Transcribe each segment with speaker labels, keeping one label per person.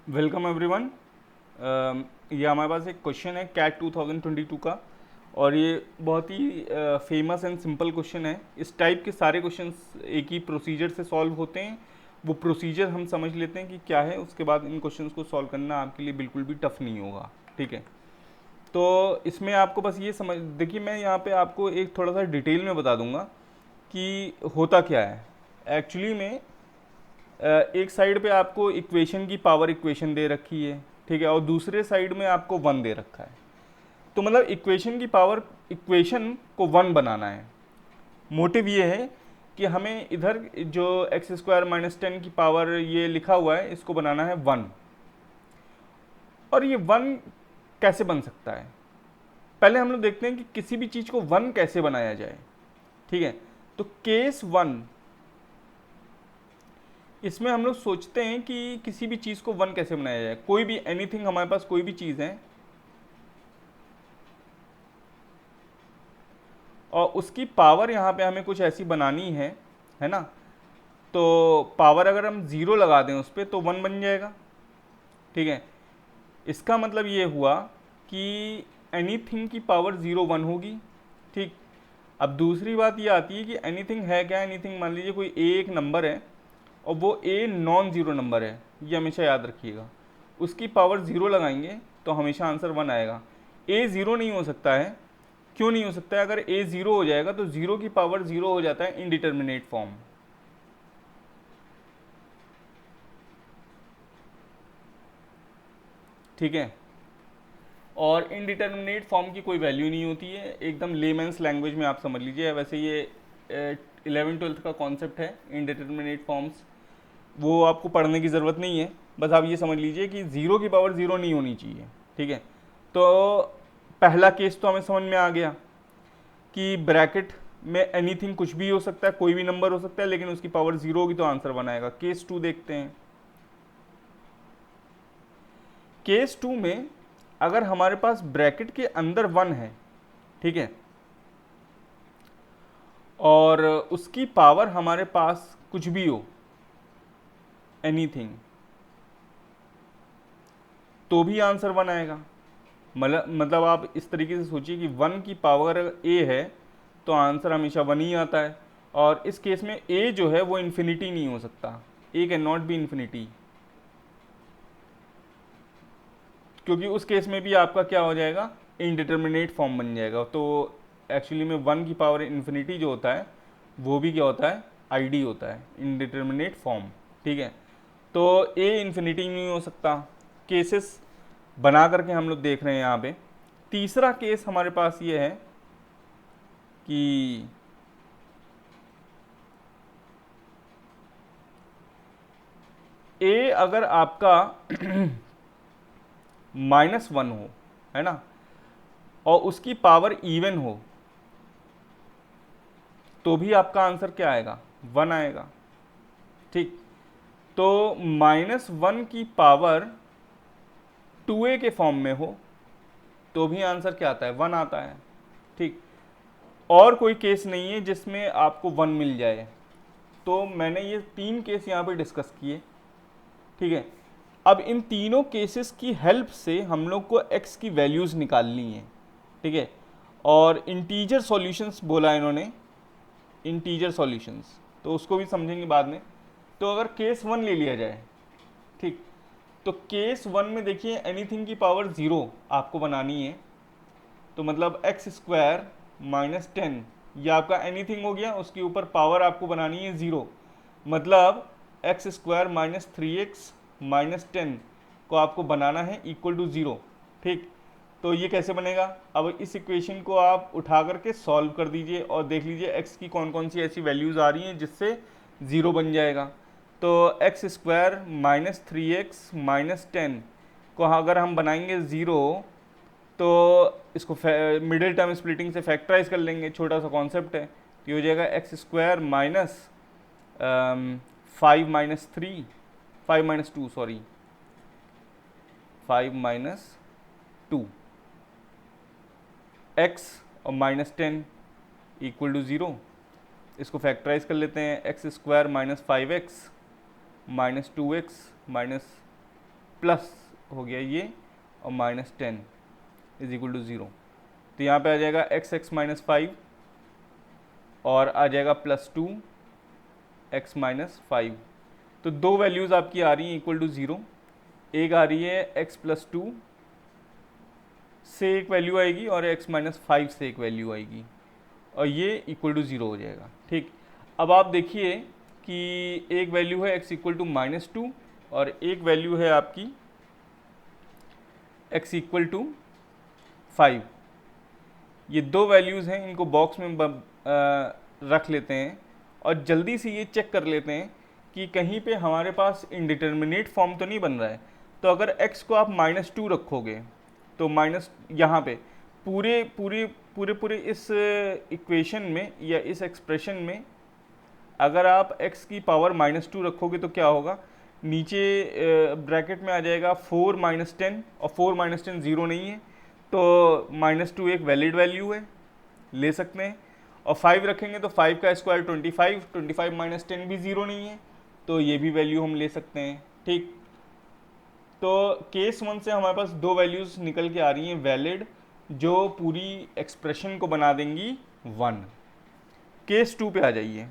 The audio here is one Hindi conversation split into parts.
Speaker 1: Welcome everyone. ये हमारे पास एक क्वेश्चन है कैट 2022 का। और ये बहुत ही फेमस एंड सिंपल क्वेश्चन है। इस टाइप के सारे क्वेश्चंस एक ही प्रोसीजर से सॉल्व होते हैं। वो प्रोसीजर हम समझ लेते हैं कि क्या है, उसके बाद इन क्वेश्चंस को सॉल्व करना आपके लिए बिल्कुल भी टफ नहीं होगा। ठीक है, तो इसमें आपको बस ये समझ देखिए, मैं यहाँ पे आपको एक थोड़ा सा डिटेल में बता दूंगा कि होता क्या है एक्चुअली में। एक साइड पे आपको इक्वेशन की पावर इक्वेशन दे रखी है, ठीक है, और दूसरे साइड में आपको वन दे रखा है। तो मतलब इक्वेशन की पावर इक्वेशन को वन बनाना है। मोटिव ये है कि हमें इधर जो एक्स स्क्वायर माइनस 10 की पावर ये लिखा हुआ है, इसको बनाना है वन। और ये वन कैसे बन सकता है, पहले हम लोग देखते हैं कि किसी भी चीज़ को वन कैसे बनाया जाए। ठीक है, तो केस वन, इसमें हम लोग सोचते हैं कि किसी भी चीज़ को वन कैसे बनाया जाए। कोई भी एनीथिंग, हमारे पास कोई भी चीज़ है और उसकी पावर यहाँ पे हमें कुछ ऐसी बनानी है ना। तो पावर अगर हम ज़ीरो लगा दें उस पर तो वन बन जाएगा। ठीक है, इसका मतलब ये हुआ कि एनीथिंग की पावर ज़ीरो वन होगी। ठीक, अब दूसरी बात ये आती है कि एनीथिंग है क्या। एनीथिंग मान लीजिए कोई एक नंबर है और वो ए नॉन ज़ीरो नंबर है, ये हमेशा याद रखिएगा। उसकी पावर ज़ीरो लगाएंगे तो हमेशा आंसर वन आएगा। ए ज़ीरो नहीं हो सकता है। क्यों नहीं हो सकता है? अगर ए ज़ीरो हो जाएगा तो ज़ीरो की पावर ज़ीरो हो जाता है इनडिटर्मिनेट फॉर्म। ठीक है, और इनडिटर्मिनेट फॉर्म की कोई वैल्यू नहीं होती है। एकदम लेमेंस लैंग्वेज में आप समझ लीजिए। वैसे ये 11वीं 12वीं का कॉन्सेप्ट है इनडिटर्मिनेट फॉर्म्स, वो आपको पढ़ने की ज़रूरत नहीं है। बस आप ये समझ लीजिए कि ज़ीरो की पावर ज़ीरो नहीं होनी चाहिए। ठीक है, तो पहला केस तो हमें समझ में आ गया कि ब्रैकेट में एनीथिंग कुछ भी हो सकता है, कोई भी नंबर हो सकता है, लेकिन उसकी पावर ज़ीरो होगी तो आंसर वन आएगा। केस टू देखते हैं। केस टू में अगर हमारे पास ब्रैकेट के अंदर वन है, ठीक है, और उसकी पावर हमारे पास कुछ भी हो, एनीथिंग, तो भी आंसर वन आएगा। मतलब आप इस तरीके से सोचिए कि वन की पावर ए है तो आंसर हमेशा वन ही आता है। और इस केस में ए जो है वो इन्फिनिटी नहीं हो सकता। ए कैन नॉट बी इन्फिनिटी, क्योंकि उस केस में भी आपका क्या हो जाएगा, इनडिटर्मिनेट फॉर्म बन जाएगा। तो एक्चुअली में वन की पावर इन्फिनिटी जो होता है वो भी क्या होता है, आईडी होता है, इनडिटर्मिनेट फॉर्म। ठीक है, तो ए इन्फिनिटी नहीं हो सकता। केसेस बना करके हम लोग देख रहे हैं यहाँ पे। तीसरा केस हमारे पास ये है कि ए अगर आपका माइनस वन हो, है ना, और उसकी पावर इवन हो, तो भी आपका आंसर क्या आएगा, वन आएगा। ठीक, तो माइनस वन की पावर टू ए के फॉर्म में हो तो भी आंसर क्या आता है, वन आता है। ठीक, और कोई केस नहीं है जिसमें आपको वन मिल जाए। तो मैंने ये तीन केस यहाँ पे डिस्कस किए। ठीक है, अब इन तीनों केसेस की हेल्प से हम लोग को x की वैल्यूज़ निकालनी है। ठीक है, और इंटीजर सॉल्यूशंस बोला इन्होंने, इंटीजर सॉल्यूशंस, तो उसको भी समझेंगे बाद में। तो अगर केस वन ले लिया जाए, ठीक, तो केस वन में देखिए एनीथिंग की पावर ज़ीरो आपको बनानी है। तो मतलब एक्स स्क्वायर माइनस 10, ये आपका एनीथिंग हो गया। उसके ऊपर पावर आपको बनानी है ज़ीरो, मतलब x square minus 3x minus 10 को आपको बनाना है इक्वल टू ज़ीरो। ठीक, तो ये कैसे बनेगा? अब इस इक्वेशन को आप उठा करके सॉल्व कर दीजिए और देख लीजिए एक्स की कौन कौन सी ऐसी वैल्यूज़ आ रही हैं जिससे ज़ीरो बन जाएगा। तो x square minus 3x minus 10 को अगर हम बनाएंगे ज़ीरो, तो इसको मिडिल टर्म स्प्लिटिंग से फैक्टराइज कर लेंगे, छोटा सा कॉन्सेप्ट है। तो ये हो जाएगा x square minus 5 minus 3, 5 minus 2 sorry, 5 minus 2 x और माइनस 10 इक्वल टू ज़ीरो। इसको फैक्टराइज कर लेते हैं। X square minus 5x minus 2x minus plus हो गया ये और -10 इज इक्वल टू 0। तो यहाँ पे आ जाएगा x माइनस 5 और आ जाएगा +2 x माइनस 5। तो दो वैल्यूज़ आपकी आ रही हैं इक्वल टू 0। एक आ रही है x प्लस 2 से एक वैल्यू आएगी और x माइनस 5 से एक वैल्यू आएगी और ये इक्वल टू 0 हो जाएगा। ठीक, अब आप देखिए कि एक वैल्यू है x इक्वल टू -2 और एक वैल्यू है आपकी x इक्वल टू 5। ये दो वैल्यूज़ हैं, इनको बॉक्स में रख लेते हैं और जल्दी से ये चेक कर लेते हैं कि कहीं पे हमारे पास इंडिटर्मिनेट फॉर्म तो नहीं बन रहा है। तो अगर x को आप -2 रखोगे तो माइनस यहाँ पे पूरे पूरे पूरे पूरे इस इक्वेशन में या इस एक्सप्रेशन में अगर आप x की पावर -2 रखोगे तो क्या होगा, नीचे ब्रैकेट में आ जाएगा 4 - 10 और 4 - 10 0 नहीं है, तो -2 एक वैलिड वैल्यू है, ले सकते हैं। और 5 रखेंगे तो 5 का स्क्वायर 25, 25 - 10 भी 0 नहीं है, तो ये भी वैल्यू हम ले सकते हैं। ठीक, तो केस 1 से हमारे पास दो वैल्यूज़ निकल के आ रही हैं वैलिड, जो पूरी एक्सप्रेशन को बना देंगी 1। केस 2 पे आ जाइए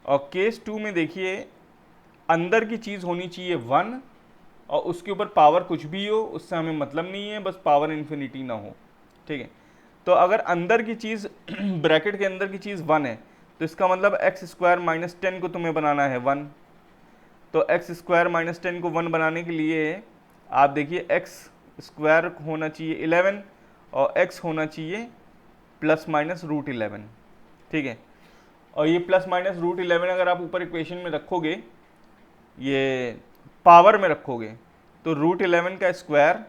Speaker 1: और केस 2 में देखिए अंदर की चीज़ होनी चाहिए 1 और उसके ऊपर पावर कुछ भी हो उससे हमें मतलब नहीं है, बस पावर इन्फिनिटी ना हो। ठीक है, तो अगर अंदर की चीज़ ब्रैकेट के अंदर की चीज़ 1 है तो इसका मतलब x स्क्वायर माइनस 10 को तुम्हें बनाना है 1। तो x स्क्वायर माइनस 10 को 1 बनाने के लिए आप देखिए x स्क्वायर होना चाहिए 11 और x होना चाहिए ±√11। ठीक है, और ये ±√11 अगर आप ऊपर इक्वेशन में रखोगे, ये पावर में रखोगे, तो √11 का स्क्वायर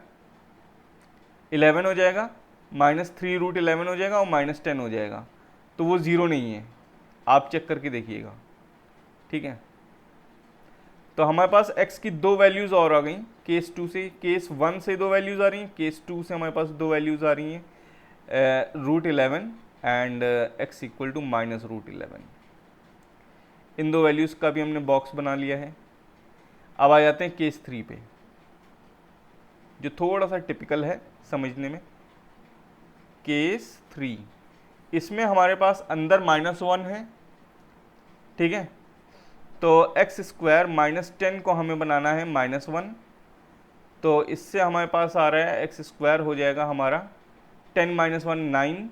Speaker 1: 11 हो जाएगा, -3√11 हो जाएगा और -10 हो जाएगा, तो वो 0 नहीं है, आप चेक करके देखिएगा। ठीक है, तो हमारे पास x की दो वैल्यूज़ और आ गई केस 2 से। केस 1 से दो वैल्यूज़ आ रही हैं, केस 2 से हमारे पास दो वैल्यूज़ आ रही हैं, √11 एंड x इक्वल टू -√11। इन दो वैल्यूज़ का भी हमने बॉक्स बना लिया है। अब आ जाते हैं केस 3 पे, जो थोड़ा सा टिपिकल है समझने में। केस 3, इसमें हमारे पास अंदर -1 है। ठीक है, तो x स्क्वायर -10 को हमें बनाना है -1, तो इससे हमारे पास आ रहा है x स्क्वायर हो जाएगा हमारा 10 - 1 9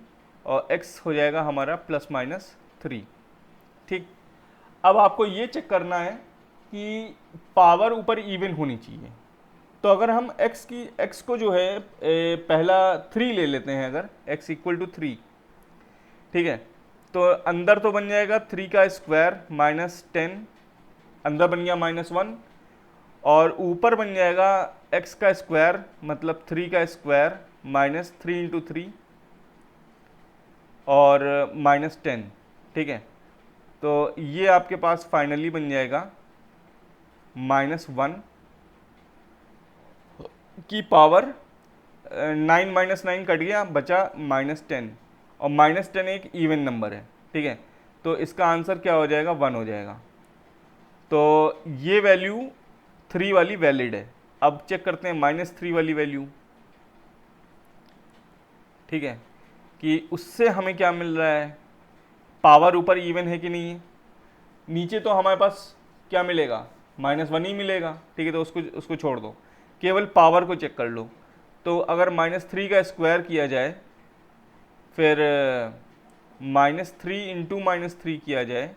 Speaker 1: और x हो जाएगा हमारा ±3। ठीक, अब आपको ये चेक करना है कि पावर ऊपर इवन होनी चाहिए। तो अगर हम x को जो है पहला 3 ले लेते हैं, अगर x इक्वल टू 3, ठीक है, तो अंदर तो बन जाएगा 3 का स्क्वायर -10, अंदर बन गया -1, और ऊपर बन जाएगा x का स्क्वायर मतलब 3 का स्क्वायर -3 × 3 और -10। ठीक है, तो ये आपके पास फाइनली बन जाएगा -1 की पावर 9 - 9 कट गया, बचा -10, और -10 एक इवन नंबर है। ठीक है, तो इसका आंसर क्या हो जाएगा, 1 हो जाएगा। तो ये वैल्यू 3 वाली वैलिड है। अब चेक करते हैं -3 वाली वैल्यू। ठीक है, कि उससे हमें क्या मिल रहा है, पावर ऊपर इवन है कि नहीं है। नीचे तो हमारे पास क्या मिलेगा, -1 ही मिलेगा। ठीक है, तो उसको छोड़ दो, केवल पावर को चेक कर लो। तो अगर -3 का स्क्वायर किया जाए, फिर -3 × -3 किया जाए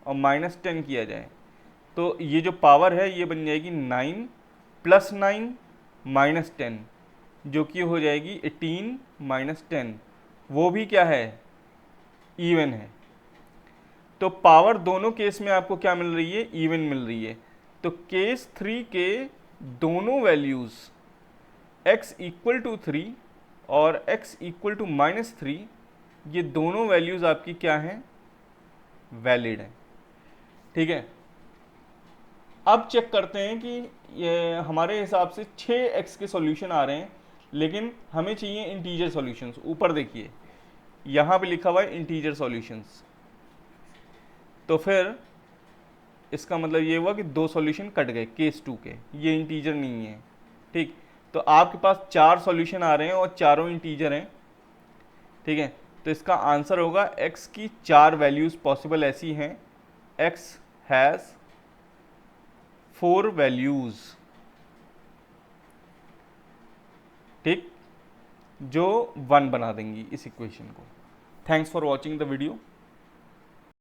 Speaker 1: और -10 किया जाए, तो ये जो पावर है ये बन जाएगी 9 + 9 - 10, जो कि हो जाएगी 18 - 10। वो भी क्या है, इवन है। तो पावर दोनों केस में आपको क्या मिल रही है, इवन मिल रही है। तो केस 3 के दोनों वैल्यूज़ x इक्वल टू 3 और x इक्वल टू -3, ये दोनों वैल्यूज़ आपकी क्या हैं, वैलिड है। ठीक है, अब चेक करते हैं कि ये हमारे हिसाब से 6x के सॉल्यूशन आ रहे हैं, लेकिन हमें चाहिए इंटीजर सॉल्यूशंस। ऊपर देखिए यहाँ पे लिखा हुआ है इंटीजर सॉल्यूशंस। तो फिर इसका मतलब ये हुआ कि 2 सॉल्यूशन कट गए केस 2 के, ये इंटीजर नहीं है। ठीक, तो आपके पास 4 सॉल्यूशन आ रहे हैं और चारों इंटीजर हैं। ठीक है, तो इसका आंसर होगा x की 4 वैल्यूज पॉसिबल ऐसी हैं, x हैज़ 4 वैल्यूज। ठीक, जो 1 बना देंगी इस इक्वेशन को। Thanks for watching the video.